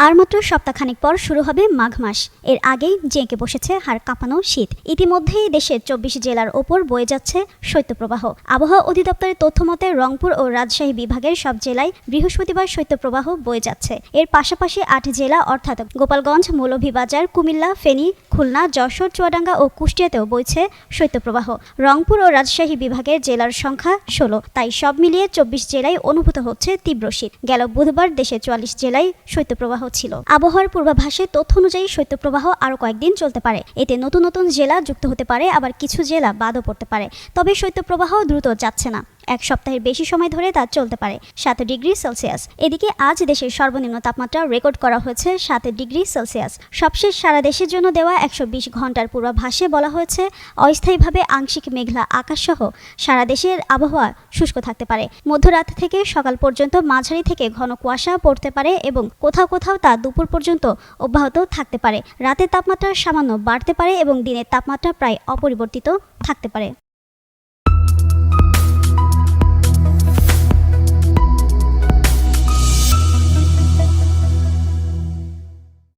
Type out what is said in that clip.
আর মাত্র সপ্তাহখানেক পর শুরু হবে মাঘ মাস। এর আগেই জেঁকে বসেছে হাড় কাঁপানো শীত। ইতিমধ্যেই দেশের ২৪ জেলার ওপর বয়ে যাচ্ছে শৈত্যপ্রবাহ। আবহাওয়া অধিদপ্তরের তথ্যমতে রংপুর ও রাজশাহী বিভাগের সব জেলায় বৃহস্পতিবার শৈত্যপ্রবাহ বয়ে যাচ্ছে। এর পাশাপাশি ৮ জেলা অর্থাৎ গোপালগঞ্জ, মৌলভীবাজার, কুমিল্লা, ফেনী, খুলনা, যশোর, চুয়াডাঙ্গা ও কুষ্টিয়াতেও বইছে শৈত্যপ্রবাহ। রংপুর ও রাজশাহী বিভাগের জেলার সংখ্যা ১৬। তাই সব মিলিয়ে ২৪ জেলায় অনুভূত হচ্ছে তীব্র শীত। গেল বুধবার দেশে ৪৪ জেলায় শৈত্যপ্রবাহ ছিল। আবহাওয়ার পূর্বাভাসে তথ্য অনুযায়ী শৈত্যপ্রবাহ আরও কয়েকদিন চলতে পারে। এতে নতুন নতুন জেলা যুক্ত হতে পারে, আবার কিছু জেলা বাদও পড়তে পারে। তবে শৈত্যপ্রবাহ দ্রুত যাচ্ছে না। এক সপ্তাহের বেশি সময় ধরে তা চলতে পারে। ৭ ডিগ্রি সেলসিয়াস। এদিকে আজ দেশের সর্বনিম্ন তাপমাত্রা রেকর্ড করা হয়েছে ৭ ডিগ্রি সেলসিয়াস। সবশেষ সারা দেশের জন্য দেওয়া ১২০ ঘন্টার পূর্বাভাসে বলা হয়েছে, অস্থায়ীভাবে আংশিক মেঘলা আকাশসহ সারা দেশের আবহাওয়া শুষ্ক থাকতে পারে। মধ্যরাত থেকে সকাল পর্যন্ত মাঝারি থেকে ঘন কুয়াশা পড়তে পারে এবং কোথাও কোথাও তা দুপুর পর্যন্ত অব্যাহত থাকতে পারে। রাতের তাপমাত্রা সামান্য বাড়তে পারে এবং দিনের তাপমাত্রা প্রায় অপরিবর্তিত থাকতে পারে।